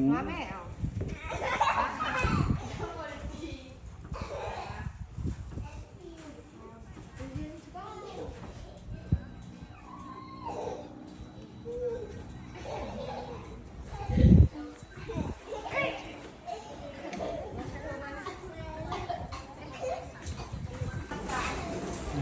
ว่าแม่เอา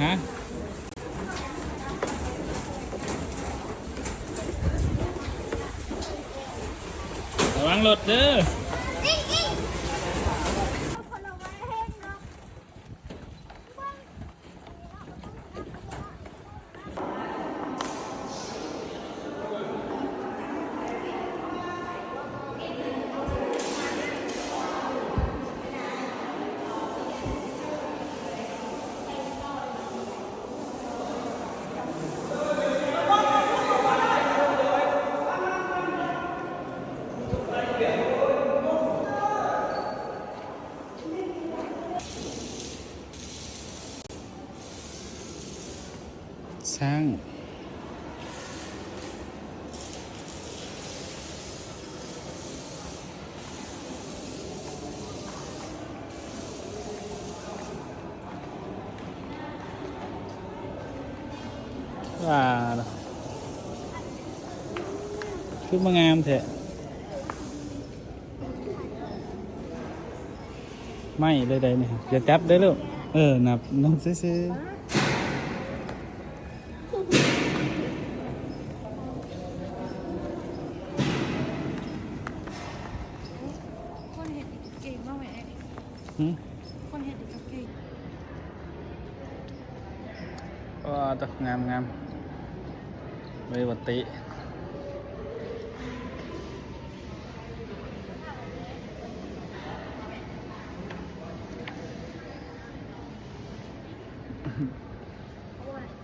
ฮะระวังรถเด้อช่างว่าคือมางามเถอะไม่เลยได้เนี่ยอย่าจับได้ลูกนับซื้อคนเห็นเก่งมากไหมคนเห็นเก่งตกงามเลยวัติ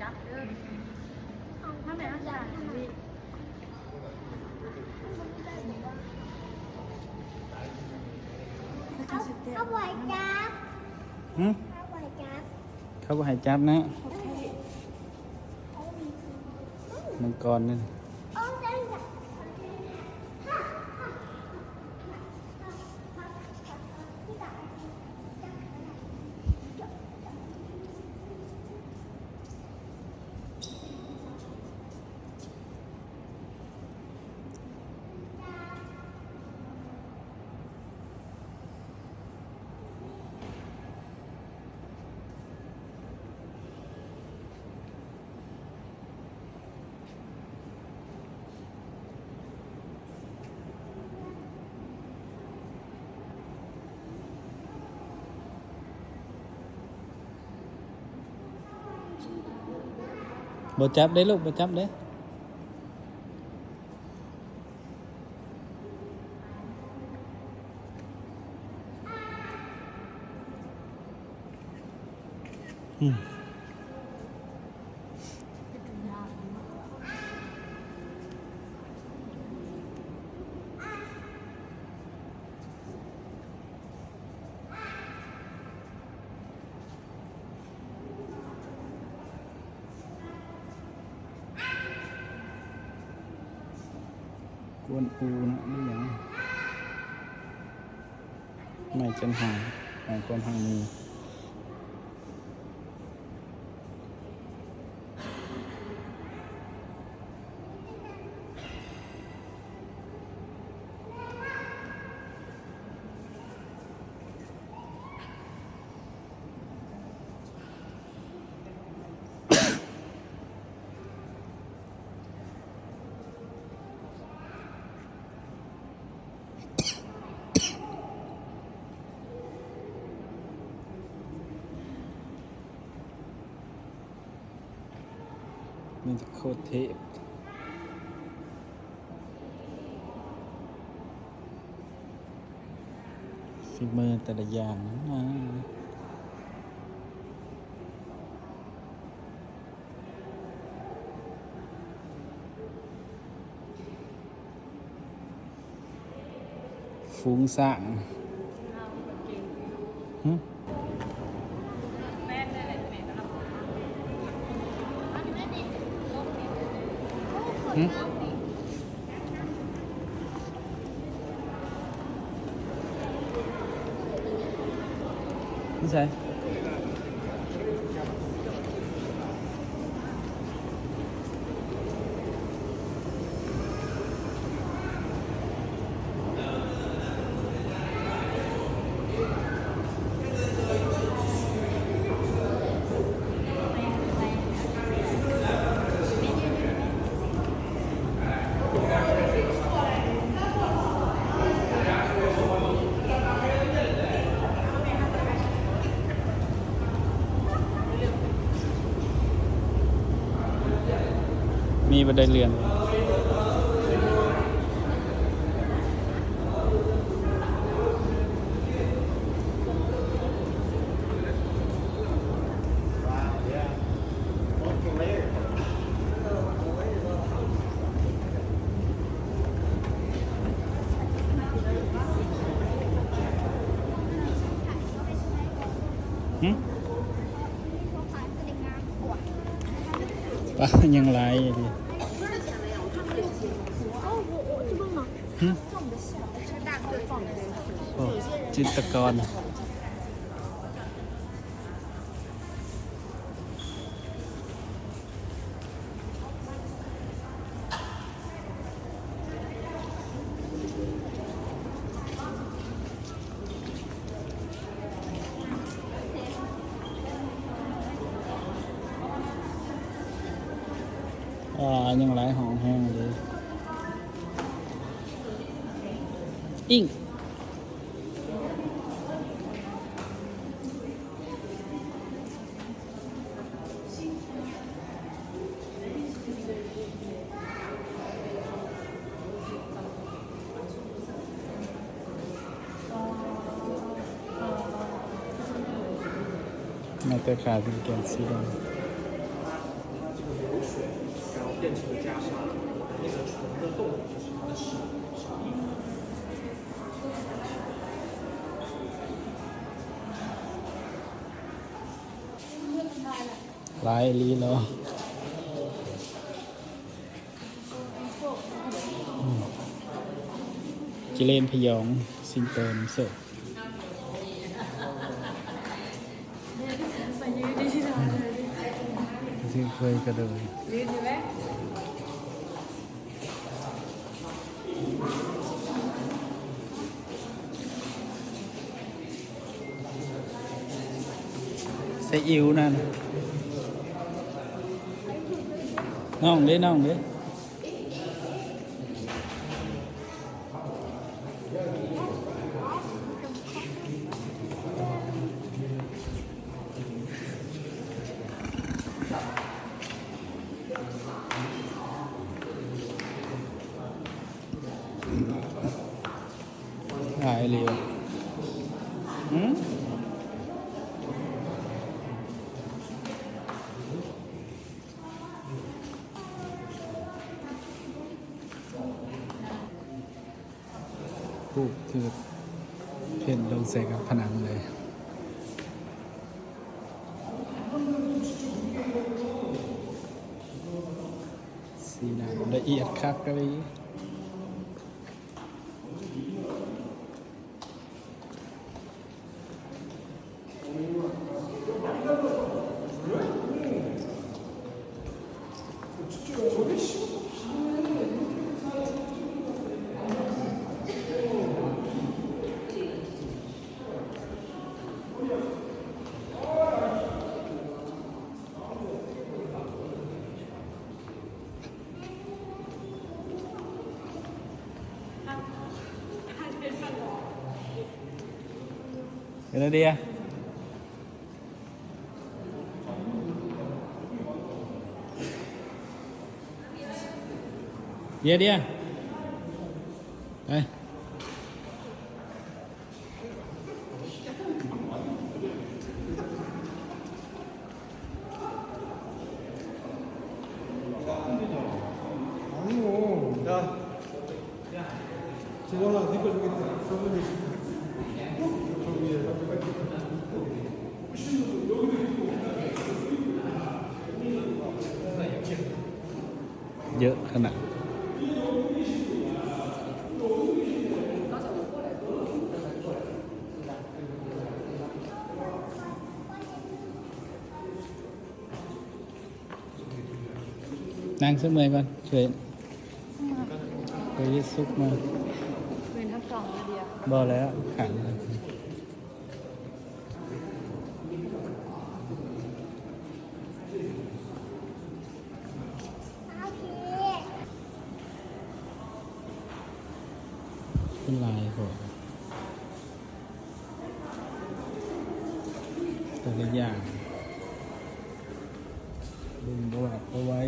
จับเด้อถ้าแม่อาจารย์นี่เขาไหวจับเขาไหวจับ เขาบอกให้จับนะมังกรนี่บ่จับได้ลูกบ่จับได้กวนปูนะนี่อย่างไม่จันหางความหางมีมันจะโคตรเทพฝีมือแต่ละอย่างนะฟุ้งซ่าน ใช่มีบันไดเลื่อนหึปะยังไรดิหึโอ้จิตรกรยังไรห้องแห้งเลยอิงมาแต่ขาเป็นแกนสีดำ变成了袈裟，变成纯的动物，就是它的手艺。ลายลีโลจิเลนพยองสิงโตนเสิร์ฟซึ่งเคยกระโดดใส่อิ๋วนั่นน้องเด้น้องเด้หายเร็วผู้ที่เพ่นลงใส่กับผนังเลยสีหน้าละเอียดคักเลยเดี๋ยวเดียเดียไป 지나가 댓글 중에 소문이เยอะขนาด นั่งสักเมื่อยก่อนช่วย มา ไปยึดซุกมา เป็นทั้งสองเลยเดียว บอแล้วขังเป็นลายก่อนแต่ละอย่างดึงบวกเอาไว้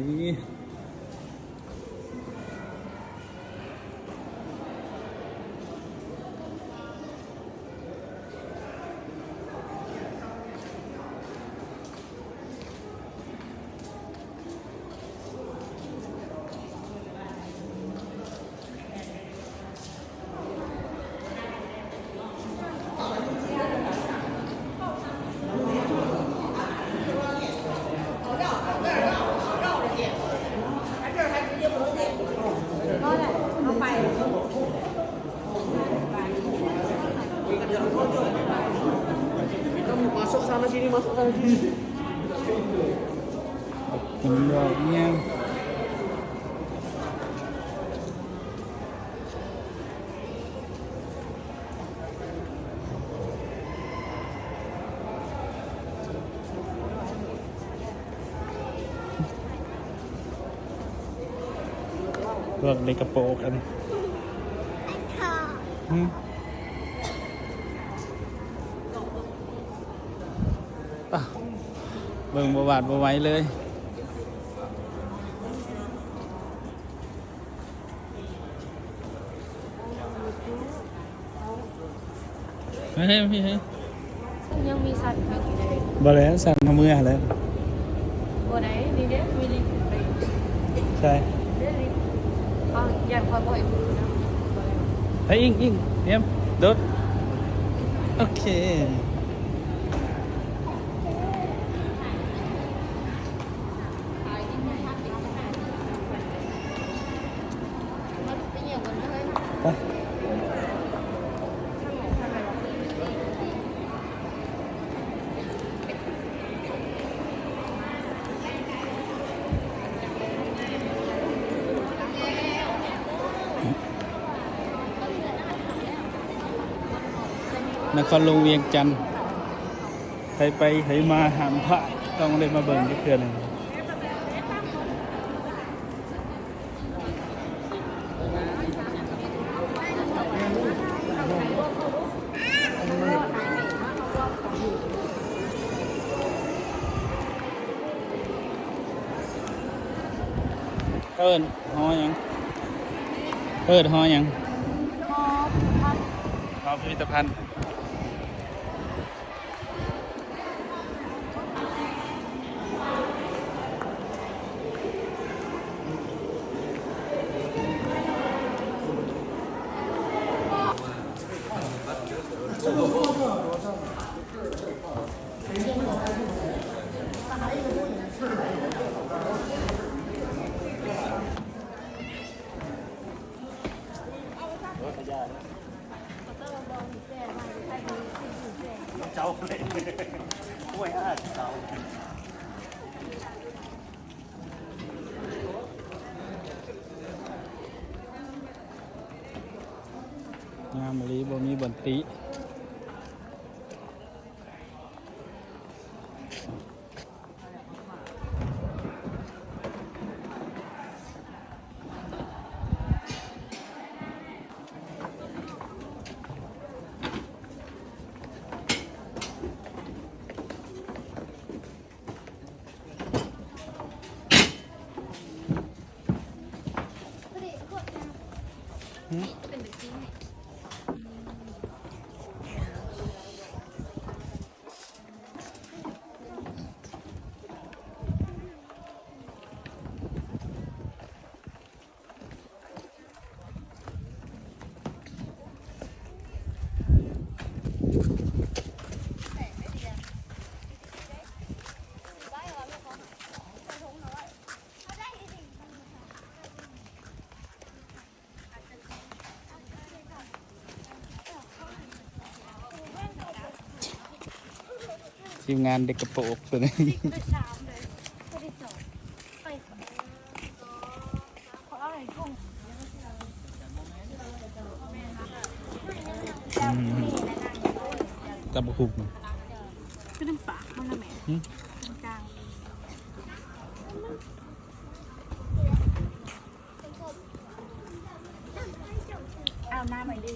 เป็นดอกเงี้ยพวกในกระโปรงกันอืมป่ะเบิ่งประวัติบ่ไหว้เลยเฮ้ยพี่เฮ้ย ยังมีสัตว์ข้างอยู่เลย บ่แล้วสั่งทำมือแล้ว บัวไหนนี่เด้มีลิงไป ใช่ เด้ลิงเอาอยากคอยบ่อยมือนะ เฮ้ยอิงเตรียมโดดโอเคไปนครหลวงเวียงจันทร์ใครไปใครมาหามพระต้องเลยมาเบิ่งที่เพื่อนหนึ่งเอิ้นฮอยังเอิ้นฮอยัง พอพัด ฮอพิพิธภัณฑ์งามมะลิบ่มีบนติทีมงานเด็กกระโปรงตัวนี้ ไปสามเลยไปสองไป กุ้ง ตำบักหุ่ง คือน้ำปลามันละแม่ หืม กลางเอาน้ำหน่อยดิ